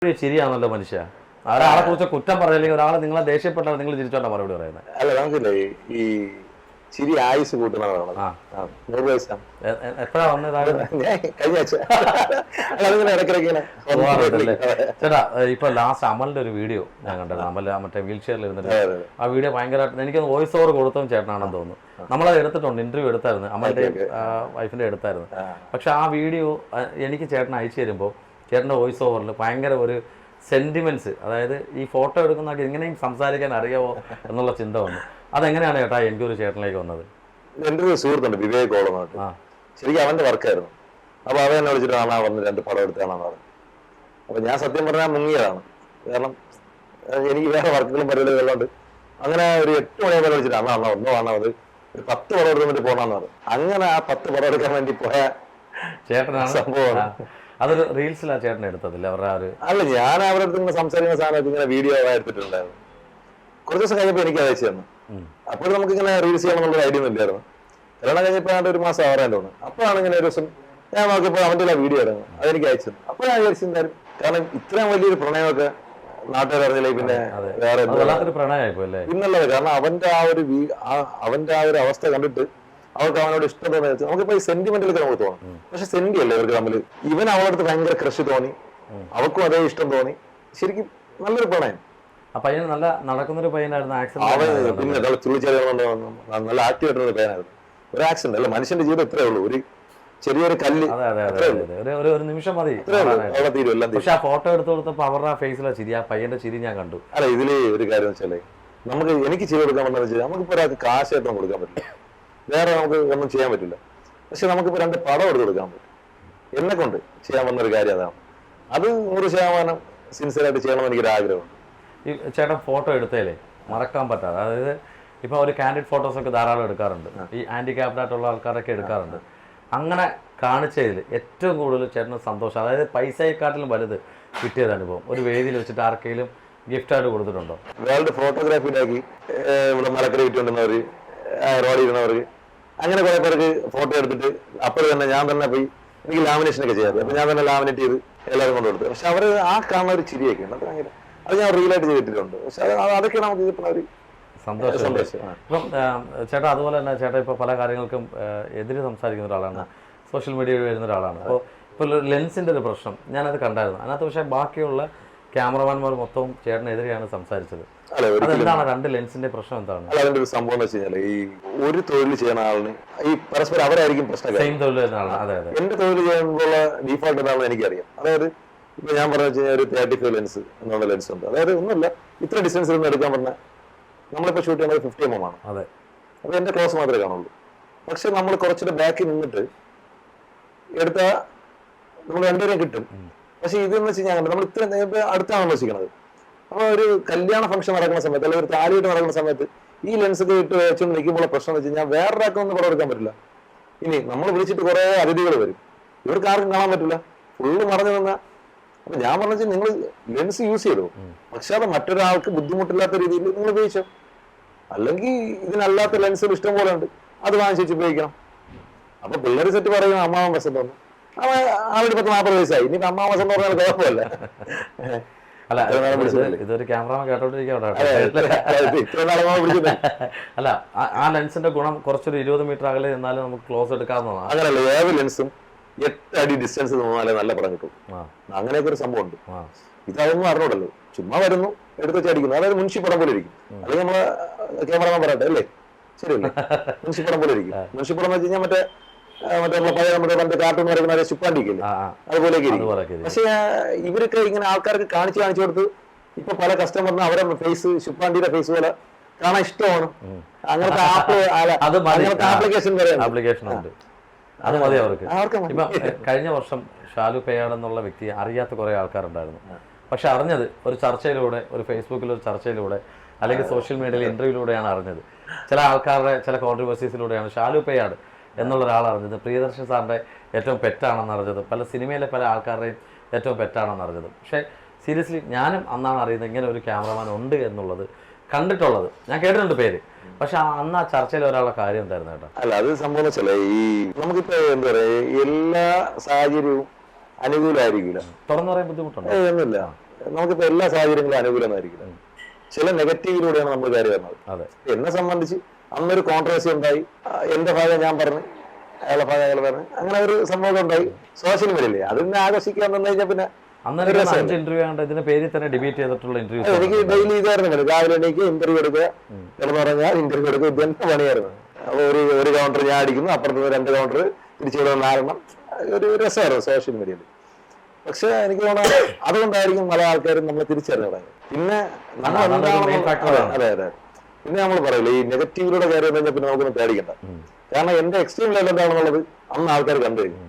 ശരിയാണല്ലോ മനുഷ്യ. ഒരാളെ കുറിച്ച് കുറ്റം പറഞ്ഞില്ലെങ്കിൽ ഒരാളെ നിങ്ങളെ ദേഷ്യപ്പെട്ടാൽ നിങ്ങൾ തിരിച്ചോണ്ടാ മറുപടി പറയുന്നത്. അല്ല നമുക്കില്ലേ ഈ ചിരി ആയുസ് കൂട്ടുന്നതാണ്. 100 വയസ്സാണ്. എപ്പോഴാ വന്നത്? കഴിഞ്ഞ ആഴ്ച ഇടയ്ക്കിടയ്ക്ക് ചേട്ടാ, ഇപ്പൊ ലാസ്റ്റ് അമലിന്റെ ഒരു വീഡിയോ ഞാൻ കണ്ടത്. അമൽ മറ്റേ വീൽ ചെയറിൽ ഇരുന്നിട്ട് ആ വീഡിയോ ഭയങ്കരമായിട്ട് എനിക്ക് വോയിസ് ഓവർ കൊടുത്തതും ചേട്ടനാണെന്ന് തോന്നുന്നു. നമ്മളത് എടുത്തിട്ടുണ്ട്, ഇന്റർവ്യൂ എടുത്തായിരുന്നു, അമലിന്റെ വൈഫിന്റെ എടുത്തായിരുന്നു. പക്ഷെ ആ വീഡിയോ എനിക്ക് ചേട്ടൻ അയച്ചു തരുമ്പോൾ ചേട്ടൻ്റെ വോയിസ് ഓവറിൽ ഭയങ്കര ഒരു സെന്റിമെന്റ്സ്, അതായത് ഈ ഫോട്ടോ എടുക്കുന്നതൊക്കെ എങ്ങനെയും സംസാരിക്കാൻ അറിയാവോ എന്നുള്ള ചിന്ത വന്നു. അതെങ്ങനെയാണ് ചേട്ടാ എനിക്ക് ഒരു ചേട്ടനിലേക്ക് വന്നത്? എൻ്റെ ഒരു സുഹൃത്തുണ്ട് വിവേക് ഓളമായിട്ട്. ശരിക്കും അവന്റെ വർക്കായിരുന്നു. അപ്പൊ അവൻ എന്നെ വിളിച്ചിട്ട് കാണാൻ വന്ന് 2 പടം എടുത്താണെന്ന് പറഞ്ഞു. അപ്പൊ ഞാൻ സത്യം പറഞ്ഞാൽ മുങ്ങിയതാണ്. കാരണം എനിക്ക് വേറെ വർക്കുകളും പരിപാടികളുണ്ട്. അങ്ങനെ ഒരു 8 മണിയാകുമ്പോൾ വിളിച്ചിട്ട് അണ്ണാ ഒന്നോ കാണാം, അത് ഒരു 10 പടം എടുക്കാൻ വേണ്ടി പോകണമെന്ന് പറഞ്ഞു. അങ്ങനെ ആ 10 പടം എടുക്കാൻ വേണ്ടി പോയ ചേട്ടനാണ് സംഭവം. അതൊരു റീൽസിലാണ് ചേട്ടൻ എടുത്തതില്ല അവരുടെ ആ ഒരു? അല്ല, ഞാൻ അവരുടെ അടുത്ത് ഇങ്ങനെ സംസാരിക്കുന്ന സാധനമൊക്കെ ഇങ്ങനെ വീഡിയോ എടുത്തിട്ടുണ്ടായിരുന്നു. കുറച്ച് ദിവസം കഴിഞ്ഞപ്പോൾ എനിക്ക് അയച്ചു തന്നു. അപ്പോൾ നമുക്ക് ഇങ്ങനെ റീൽസ് ചെയ്യണമെന്നുള്ള ഐഡിയ ഒന്നും ഇല്ലായിരുന്നു. കല്യാണം കഴിഞ്ഞപ്പോൾ 1 മാസം ആവാൻ തോന്നുന്നു. അപ്പോഴാണ് ഇങ്ങനെ ഒരു ദിവസം ഞാൻ നോക്കിയപ്പോൾ അവൻ്റെ വീഡിയോ ഇടുന്നത്, അതെനിക്ക് അയച്ചു തന്നു. അപ്പോൾ ഞാൻ വിചാരിച്ചു എന്തായാലും, കാരണം ഇത്രയും വലിയൊരു പ്രണയമൊക്കെ നാട്ടുകാർ അറിഞ്ഞില്ലേ, പിന്നെ വേറെ പിന്നുള്ളത്. കാരണം അവന്റെ ആ ഒരു അവസ്ഥ കണ്ടിട്ട് അവർക്ക് അവനോട് ഇഷ്ടം തോന്നി. നമുക്കിപ്പോ ഈ സെന്റിമെന്റിലൊക്കെ നമുക്ക് തോന്നും, പക്ഷെ സെന്റി അല്ലേ ഇവർക്ക് തമ്മിൽ. ഇവൻ അവളടുത്ത് ഭയങ്കര ക്രഷ് തോന്നി, അവൾക്കും അതേ ഇഷ്ടം തോന്നി. ശരിക്കും നല്ലൊരു പ്രണയം. ആ പയ്യൻ നല്ല നടക്കുന്നൊരു പയ്യനായിരുന്നു. പിന്നെ നല്ല ആക്റ്റീവ് ആയിട്ടുള്ള പയ്യനായിരുന്നു. ഒരു ആക്സിഡന്റ് അല്ല, മനുഷ്യന്റെ ജീവിതം ഇത്രേ ഉള്ളൂ. ഒരു ചെറിയൊരു കല്ല്, ഒരു നിമിഷം മതി. പക്ഷെ ആ ഫോട്ടോ എടുത്തു കൊടുത്തപ്പോ അവരുടെ ഫേസിലെ ചിരി, ആ പയ്യന്റെ ചിരി ഞാൻ കണ്ടു. അല്ല, ഇതില് ഒരു കാര്യം വെച്ചാലേ, എനിക്ക് ചിരി കൊടുക്കാൻ പറ്റുന്ന വെച്ചാൽ നമുക്കിപ്പോ ഒരാൾക്ക് കാശായിട്ടൊന്നും കൊടുക്കാൻ പറ്റില്ല, വേറെ നമുക്ക് ഒന്നും ചെയ്യാൻ പറ്റില്ല. പക്ഷെ നമുക്കിപ്പോ 2 പടം എടുത്ത് കൊടുക്കാൻ പറ്റും. എന്നെ കൊണ്ട് ചെയ്യാൻ വന്നൊരു കാര്യം അതാണ്. അത് 100% സിൻസിയറായിട്ട് ചെയ്യണമെന്ന് എനിക്കൊരു ആഗ്രഹമുണ്ട്. ഈ ചേട്ടൻ ഫോട്ടോ എടുത്തേലേ മറക്കാൻ പറ്റാതെ, അതായത് ഇപ്പൊ ഒരു കാൻഡിഡ് ഫോട്ടോസൊക്കെ ധാരാളം എടുക്കാറുണ്ട്, ഈ ഹാൻഡിക്യാപ്ഡ് ആയിട്ടുള്ള ആൾക്കാരൊക്കെ എടുക്കാറുണ്ട്. അങ്ങനെ കാണിച്ചതിൽ ഏറ്റവും കൂടുതൽ ചേട്ടന് സന്തോഷം, അതായത് പൈസയെക്കാട്ടിലും വലുത് കിട്ടിയത് അനുഭവം ഒരു വേദിയിൽ വെച്ചിട്ട് ആർക്കെങ്കിലും ഗിഫ്റ്റായിട്ട് കൊടുത്തിട്ടുണ്ടോ? വേൾഡ് ഫോട്ടോഗ്രാഫിയിലാക്കി ഇവിടെ മലക്കര വിറ്റുകൊണ്ടുവന്നവർ, റോഡിൽ ഇരുന്നവർക്ക്, അങ്ങനെ കുറെ പേർക്ക് ഫോട്ടോ എടുത്തിട്ട് അപ്പോൾ തന്നെ ഞാൻ തന്നെ പോയി, എനിക്ക് ലാമിനേഷനൊക്കെ ചെയ്യാറില്ല, അപ്പൊ ഞാൻ തന്നെ ലാമിനേറ്റ് ചെയ്ത് എല്ലാവരും കൊണ്ട് കൊടുത്തു. പക്ഷെ അവർ ആ കാണുന്ന ഒരു ചിരിയൊക്കെ ഉണ്ട്, അത് ഭയങ്കര, അത് ഞാൻ റീലായിട്ട് ചെയ്തിട്ടുണ്ട്. പക്ഷെ അതൊക്കെ നമുക്ക് കിട്ടുന്ന ഒരു സന്തോഷം. ഇപ്പം ചേട്ടാ അതുപോലെ തന്നെ ചേട്ടാ ഇപ്പോൾ പല കാര്യങ്ങൾക്കും എതിര് സംസാരിക്കുന്ന ഒരാളാണ്, സോഷ്യൽ മീഡിയയിൽ വരുന്ന ഒരാളാണ്. അപ്പോൾ ഇപ്പോൾ ലെൻസിൻ്റെ ഒരു പ്രശ്നം ഞാനത് കണ്ടായിരുന്നു അതിനകത്ത്. പക്ഷേ ബാക്കിയുള്ള ക്യാമറമാൻമാർ മൊത്തവും ചേട്ടനെതിരെയാണ് സംസാരിച്ചത്. അതെന്താണ് 2 ലെൻസിന്റെ പ്രശ്നം എന്താണ്? അല്ല, അതിന്റെ ഒരു സംഭവം എന്ന് വെച്ച് കഴിഞ്ഞാൽ, ഈ ഒരു തൊഴിൽ ചെയ്യുന്ന ആളിന് ഈ പരസ്പരം അവരായിരിക്കും പ്രശ്നം. സെയിം തൊഴിൽ ചെയ്യുന്ന ആളാണ്. എന്റെ തൊഴിൽ ചെയ്യുമ്പോഴുള്ള ഡീഫോൾട്ട് എന്താണെന്ന് എനിക്കറിയാം. അതായത് ഇപ്പൊ ഞാൻ പറഞ്ഞു വെച്ച് കഴിഞ്ഞാൽ ഒരു 35 ലെൻസ് എന്നുള്ള ലെൻസ് ഉണ്ട്. അതായത് ഒന്നുമില്ല, ഇത്ര ഡിസ്റ്റൻസിൽ നിന്ന് എടുക്കാൻ പറഞ്ഞാൽ നമ്മളിപ്പോൾ ഷൂട്ട് ചെയ്യുന്നത് 50 mm ആണ്. അതെ, അപ്പൊ എന്റെ ക്ലോസ് മാത്രമേ കാണുള്ളൂ. പക്ഷെ നമ്മൾ കുറച്ചുകൂടെ ബാക്കിൽ നിന്നിട്ട് എടുത്താൽ നമ്മൾ 2 കിട്ടും. പക്ഷെ ഇതെന്ന് വെച്ച് കഴിഞ്ഞാൽ നമ്മൾ ഇത്ര അടുത്താണ് താമസിക്കുന്നത്. അപ്പൊ ഒരു കല്യാണ ഫംഗ്ഷൻ നടക്കുന്ന സമയത്ത്, അല്ലെങ്കിൽ ഒരു താലിയിട്ട് നടക്കുന്ന സമയത്ത് ഈ ലെൻസ് ഒക്കെ ഇട്ട് വെച്ചുകൊണ്ട് നിൽക്കുമ്പോൾ പ്രശ്നം എന്ന് വെച്ച് കഴിഞ്ഞാൽ വേറൊരാൾക്കൊന്നും പടം എടുക്കാൻ പറ്റില്ല. ഇനി നമ്മൾ വിളിച്ചിട്ട് കുറെ അതിഥികൾ വരും, ഇവർക്ക് ആർക്കും കാണാൻ പറ്റില്ല, ഫുള്ള് മറഞ്ഞു നിന്ന. അപ്പൊ ഞാൻ പറഞ്ഞു, നിങ്ങൾ ലെൻസ് യൂസ് ചെയ്തോ, പക്ഷെ അത് മറ്റൊരാൾക്ക് ബുദ്ധിമുട്ടില്ലാത്ത രീതിയിൽ നിങ്ങൾ ഉപയോഗിച്ചോ. അല്ലെങ്കിൽ ഇതിനല്ലാത്ത ലെൻസുകൾ ഇഷ്ടം പോലെ ഉണ്ട്, അത് വാങ്ങിച്ചു ഉപയോഗിക്കണം. അപ്പൊ പിള്ളേർ സെറ്റ് പറയും അമ്മാവൻ വസന്ത് വന്നു, ആളുടെ 40 വയസ്സായി, ഇനി അമ്മാവൻ വസന്ത് പറഞ്ഞാൽ കുഴപ്പമില്ല. അല്ല, ഇതൊരു ക്യാമറമാൻ കേട്ടോണ്ടിരിക്കട്ടെ. അല്ല, ആ ലെൻസിന്റെ ഗുണം കുറച്ചൊരു 20 മീറ്റർ അകലെ നിന്നാലും നമുക്ക് ക്ലോസ് എടുക്കാവുന്നതാണ്. അങ്ങനെയല്ല, ഏത് ലെൻസും 8 അടി ഡിസ്റ്റൻസ് തോന്നാലേ നല്ല പടം കിട്ടും. അങ്ങനെയൊക്കെ ഒരു സംഭവം ഉണ്ട്. ഇതൊന്നും അറിഞ്ഞോടല്ലോ, ചുമ്മാ വരുന്നു എടുത്ത് വെച്ചടിക്കുന്നു. അതായത് മുൻഷിപ്പടം പോലെ ഇരിക്കും. അല്ലെങ്കിൽ നമ്മള് ക്യാമറമാൻ പറയട്ടെ അല്ലേ, ശരിയല്ലേ, മുൻഷിപ്പടം പോലെ ഇരിക്കും. മുൻഷിപ്പടം എന്ന് വെച്ച് കഴിഞ്ഞാൽ മറ്റേ പഴയ നമ്മുടെ കാർട്ടൂൺ വരയ്ക്കുന്ന ചുപ്പാണ്ടിക്കില്ലേ, അതുപോലെയൊക്കെ ഇരിക്കും. പക്ഷെ ഇവരൊക്കെ ഇങ്ങനെ ആൾക്കാർക്ക് കാണിച്ചു കൊടുത്ത് ഇപ്പൊ പല കസ്റ്റമറിന് അവരെ ഫേസ് ശുപ്പാണ്ടിയുടെ ഫേസ് പോലെ കാണാൻ ഇഷ്ടമാണ്. അങ്ങനത്തെ ആപ്ലിക്കേഷൻ ഉണ്ട്, അത് മതി അവർക്ക്. ഇപ്പൊ കഴിഞ്ഞ വർഷം ഷാലു പേയാട് എന്നുള്ള വ്യക്തിയെ അറിയാത്ത കുറെ ആൾക്കാരുണ്ടായിരുന്നു. പക്ഷെ അറിഞ്ഞത് ഒരു ചർച്ചയിലൂടെ, ഒരു ഫേസ്ബുക്കിലൊരു ചർച്ചയിലൂടെ, അല്ലെങ്കിൽ സോഷ്യൽ മീഡിയയിലെ ഇന്റർവ്യൂയിലൂടെയാണ് അറിഞ്ഞത്. ചില ആൾക്കാരുടെ ചില കോൺട്രവേഴ്സീസിലൂടെയാണ് ഷാലു പേയാട് എന്നുള്ള ഒരാൾ അറിഞ്ഞത്. പ്രിയദർശൻ സാറിൻ്റെ ഏറ്റവും പെറ്റാണെന്ന് അറിഞ്ഞത്, പല സിനിമയിലെ പല ആൾക്കാരുടെയും ഏറ്റവും പെറ്റാണെന്ന് അറിഞ്ഞത്. പക്ഷേ സീരിയസ്ലി ഞാനും അന്നാണ് അറിയുന്നത് ഇങ്ങനെ ഒരു ക്യാമറമാൻ ഉണ്ട് എന്നുള്ളത്, കണ്ടിട്ടുള്ളത്, ഞാൻ കേട്ടിട്ടുണ്ട് പേര്. പക്ഷെ അന്ന് ആ ചർച്ചയിൽ ഒരാളുടെ കാര്യം എന്തായിരുന്നു കേട്ടോ? അല്ല, അത് സംഭവം വെച്ചാൽ ഈ നമുക്കിപ്പോ എന്താ പറയാ, എല്ലാ സാഹചര്യവും അനുകൂലമായിരിക്കില്ല. തുറന്നു പറയാൻ ബുദ്ധിമുട്ടുണ്ട് ഒന്നുമില്ല. നമുക്കിപ്പോ എല്ലാ സാഹചര്യങ്ങളും അനുകൂലമായിരിക്കില്ല. ചില നെഗറ്റീവിലൂടെയാണ് നമ്മൾ കയറി വരുന്നത്. അതെ. എന്നെ സംബന്ധിച്ച് അന്നൊരു കോൺട്രവേഴ്സി ഉണ്ടായി. എന്റെ ഭാഗം ഞാൻ പറഞ്ഞു, അയാളെ ഭാഗം അയാൾ പറഞ്ഞു, അങ്ങനെ ഒരു സംഭവം ഉണ്ടായി സോഷ്യൽ മീഡിയയില്. അതിനെ ആകർഷിക്കാൻ വന്നു കഴിഞ്ഞാൽ പിന്നെ ഇന്റർവ്യൂ ആണ് ഇതിന്റെ പേരിൽ തന്നെ ഡിബേറ്റ് ചെയ്തിട്ടുള്ള ഇന്റർവ്യൂ. എനിക്ക് ഡെയിലി ഇതായിരുന്നു, രാവിലെ എനിക്ക് ഇന്റർവ്യൂ എടുക്കുക, കിടന്നുറങ്ങാൻ ഇന്റർവ്യൂ എടുക്കുക, ഇതെന്നെ പണിയായിരുന്നു. അപ്പൊ ഒരു കൗണ്ടർ ഞാൻ അടിക്കുന്നു, അപ്പുറത്ത് 2 കൗണ്ടർ തിരിച്ചുവിടുന്ന 4 ഒരു രസമായിരുന്നു സോഷ്യൽ മീഡിയയിൽ. പക്ഷെ എനിക്ക് തോന്നുന്നത് അതുകൊണ്ടായിരിക്കും പല ആൾക്കാരും നമ്മളെ തിരിച്ചറിഞ്ഞു തുടങ്ങി. പിന്നെ നമ്മൾ അതെ അതെ പിന്നെ നമ്മൾ പറയില്ല, ഈ നെഗറ്റീവിലൂടെ കയറി കഴിഞ്ഞാൽ പിന്നെ നമുക്കൊന്നും പേടിക്കണ്ട. കാരണം എന്റെ എക്സ്ട്രീം ലെവൽ എന്താണെന്നുള്ളത് അന്ന് ആൾക്കാർ കണ്ടു കഴിഞ്ഞു.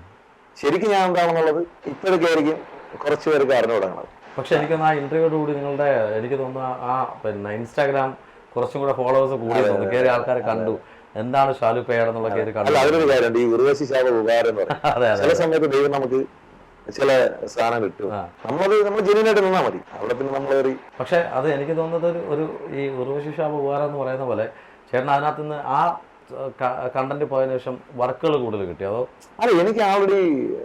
ശരിക്കും ഞാൻ എന്താണെന്നുള്ളത് ഇപ്പോഴൊക്കെ ആയിരിക്കും കുറച്ച് പേർക്ക് അറിഞ്ഞു തുടങ്ങുന്നത്. പക്ഷെ എനിക്കൊന്ന് ആ ഇന്റർവ്യൂയോടുകൂടി നിങ്ങളുടെ എനിക്ക് തോന്നുന്നു ആ പിന്നെ ഇൻസ്റ്റാഗ്രാം കുറച്ചും കൂടെ ഫോളോവേഴ്സ് കൂടി തോന്നുന്നു, കയറി ആൾക്കാർ കണ്ടു എന്താണ് ഷാലു പേയാട് എന്നുള്ള കയറി കണ്ടു. അല്ല, അതിനൊരു കാര്യമുണ്ട്, ഈ ഉർവശി ശാപ ഉപകാരം എന്ന് പറയും. ചില സമയത്ത് ദൈവം നമുക്ക് ചില സാധനം കിട്ടും, നമ്മൾ ജെന്യൂനായിട്ട് നിന്നാൽ മതി, അവിടെ പിന്നെ നമ്മൾ കയറി. പക്ഷെ അത് എനിക്ക് തോന്നുന്നത് ഒരു ഈ ഉർവശി ശാപ ഉപകാരം എന്ന് പറയുന്ന പോലെ ചേട്ടൻ അതിനകത്ത് നിന്ന് ആ കണ്ടന്റ് പോയതിനു ശേഷം വർക്കുകൾ കൂടുതൽ കിട്ടി അതോ? അല്ല, എനിക്ക് ആൾറെഡി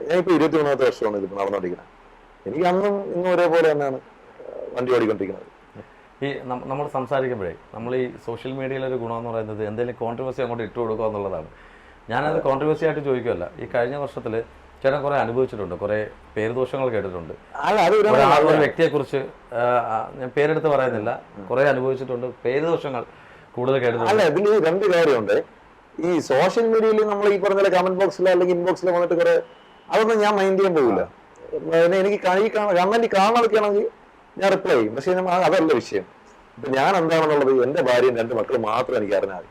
ഞാനിപ്പോ 23 വർഷമാണ് ഇതിപ്പോ നടന്നുകൊണ്ടിരിക്കുന്നത്. എനിക്ക് അന്നും ഇന്നും ഒരേപോലെ തന്നെയാണ് വണ്ടി ഓടിക്കൊണ്ടിരിക്കുന്നത്. ഈ നമ്മൾ സംസാരിക്കുമ്പോഴേ നമ്മൾ ഈ സോഷ്യൽ മീഡിയയിലൊരു ഗുണമെന്ന് പറയുന്നത് എന്തെങ്കിലും കോൺട്രവേഴ്സി അങ്ങോട്ട് ഇട്ട് കൊടുക്കുക എന്നുള്ളതാണ്. ഞാനത് കോൺട്രവേഴ്സി ആയിട്ട് ചോദിക്കുമല്ല. ഈ കഴിഞ്ഞ വർഷത്തിൽ ചേട്ടൻ കുറെ അനുഭവിച്ചിട്ടുണ്ട്, കുറെ പേരുദോഷങ്ങൾ കേട്ടിട്ടുണ്ട്. ഒരു വ്യക്തിയെക്കുറിച്ച് ഞാൻ പേരെടുത്ത് പറയുന്നില്ല, കുറെ അനുഭവിച്ചിട്ടുണ്ട്, പേരുദോഷങ്ങൾ കൂടുതൽ കേട്ടിട്ടുണ്ട്. അല്ല, ഇതിൽ 2 കാര്യമുണ്ട്. ഈ സോഷ്യൽ മീഡിയയിൽ നമ്മൾ ഈ പറഞ്ഞ കമന്റ് ബോക്സിലോ അല്ലെങ്കിൽ ഇൻബോക്സിലോ വന്നിട്ട് കുറെ അതൊന്നും ഞാൻ മൈൻഡ് ചെയ്യാൻ പോകില്ല. എനിക്ക് കമന്റ് കാണാനൊക്കെയാണെങ്കിൽ ഞാൻ റിപ്ലൈ ചെയ്യും. പക്ഷെ അതല്ല വിഷയം. ഇപ്പൊ ഞാൻ എന്താണെന്നുള്ളത് എന്റെ ഭാര്യയും 2 മക്കളും മാത്രം എനിക്ക് അറിഞ്ഞാൽ മതി.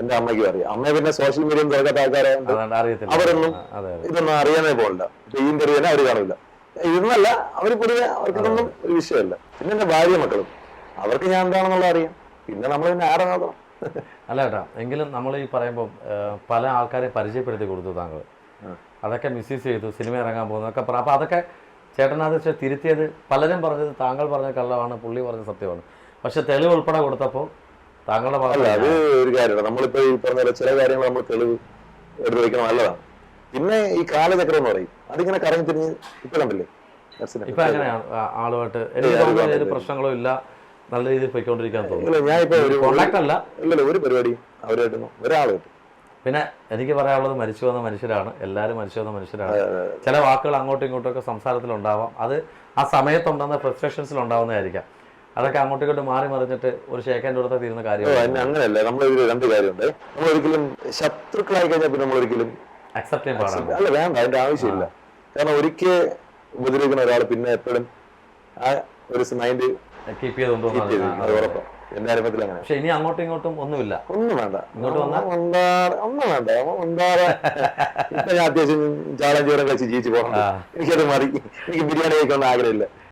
എന്റെ അമ്മയ്ക്കും അറിയാം. അമ്മ പിന്നെ സോഷ്യൽ മീഡിയയിൽ തുറക്കാത്ത ആൾക്കാരായതുകൊണ്ട് അവരൊന്നും ഇതൊന്നും അറിയാനേ പോകില്ല. ഇപ്പൊ ഈ ഇന്റർവ്യൂ തന്നെ അവർ കാണില്ല. ഇതൊന്നല്ല, അവർ പൊതുവെ അവർക്കിതൊന്നും ഒരു വിഷയമല്ല. പിന്നെ എന്റെ ഭാര്യ മക്കളും അവർക്ക് ഞാൻ എന്താണെന്നുള്ളത് അറിയാം. പിന്നെ നമ്മൾ പിന്നെ ആരെ നോക്കണം. അല്ല ചേട്ടാ, എങ്കിലും നമ്മൾ ഈ പറയുമ്പോൾ പല ആൾക്കാരെ പരിചയപ്പെടുത്തി കൊടുത്തു താങ്കൾ, അതൊക്കെ മിസ്യൂസ് ചെയ്തു, സിനിമ ഇറങ്ങാൻ പോകുന്നതൊക്കെ അപ്പൊ അതൊക്കെ ചേട്ടനത് തിരുത്തിയത് പലരും പറഞ്ഞത് താങ്കൾ പറഞ്ഞ കള്ളമാണ്, പുള്ളി പറഞ്ഞ സത്യമാണ്. പക്ഷെ തെളിവ് ഉൾപ്പെടെ കൊടുത്തപ്പോൾ താങ്കളുടെ അല്ല, അത് ഒരു കാര്യമാണ്. നമ്മളിപ്പോ ഈ പറഞ്ഞ ചില കാര്യങ്ങൾ നമ്മൾ തെളിവ് എടുത്ത് വയ്ക്കണം, നല്ലതാണ്. പിന്നെ ഈ കാലചക്രം എന്ന് പറയും, അതിങ്ങനെ കറങ്ങി തിരിഞ്ഞ് ഇപ്പൊ കണ്ടില്ലേ. ഇപ്പൊ എങ്ങനെയാണ് ആളുമായിട്ട് എനിക്ക് തോന്നുന്നത് ഒരു പ്രശ്നങ്ങളും ഇല്ല, നല്ല രീതിയിൽ പോയിക്കൊണ്ടിരിക്കാൻ തോന്നുന്നു. ഞാനിപ്പോ കോണ്ടാക്ട് അല്ല, ഇല്ലല്ലോ ഒരു പരിപാടിയും അവരായിട്ടൊന്നും ഒരാളായിട്ട്. പിന്നെ എനിക്ക് പറയാനുള്ളത് മരിച്ചു വന്ന മനുഷ്യരാണ്, എല്ലാവരും മരിച്ചു വന്ന മനുഷ്യരാണ്. ചില വാക്കുകൾ അങ്ങോട്ടും ഇങ്ങോട്ടും ഒക്കെ സംസാരത്തിലുണ്ടാവാം, അത് ആ സമയത്തുണ്ടാകുന്ന ഫ്രസ്ട്രേഷൻസിൽ ഉണ്ടാവുന്നതായിരിക്കാം. അതൊക്കെ അങ്ങോട്ടും ഇങ്ങോട്ടും മാറി മറിഞ്ഞിട്ട് ഒരു ഷേക്കൻ്റെ അടുത്ത് തീരുന്ന കാര്യം അങ്ങനെയല്ല. നമ്മൾ 2 കാര്യമുണ്ട്. നമ്മൾ ഒരിക്കലും ശത്രുക്കളായി കഴിഞ്ഞാൽ പിന്നെ നമ്മൾ ഒരിക്കലും അക്സെപ്റ്റ് ചെയ്യാൻ പാടില്ല. അല്ല, വേണ്ട, അതിന്റെ ആവശ്യമില്ല. കാരണം ഒരിക്കൽ ഉപദ്രവിക്കുന്ന ഒരാൾ പിന്നെ എപ്പോഴും ആ ഒരു മൈൻഡ് കീപ്പ് ചെയ്തുകൊണ്ടുപോകുന്നത് അത് ഉറപ്പാണ്. എന്റെ അനുഭവത്തിൽ അങ്ങനെ. പക്ഷെ ഇനി അങ്ങോട്ടും ഇങ്ങോട്ടും ഒന്നുമില്ല, ഒന്നും വേണ്ട, ഇങ്ങോട്ട് വന്നാൽ ഒന്നും വേണ്ട. ഇപ്പൊ ഞാൻ അത്യാവശ്യം ചാളം ചോറും കഴിച്ച് ജീവിച്ചു പോകണം. എനിക്കത് മതി. എനിക്ക് ബിരിയാണി കഴിക്കാൻ ആഗ്രഹമില്ല.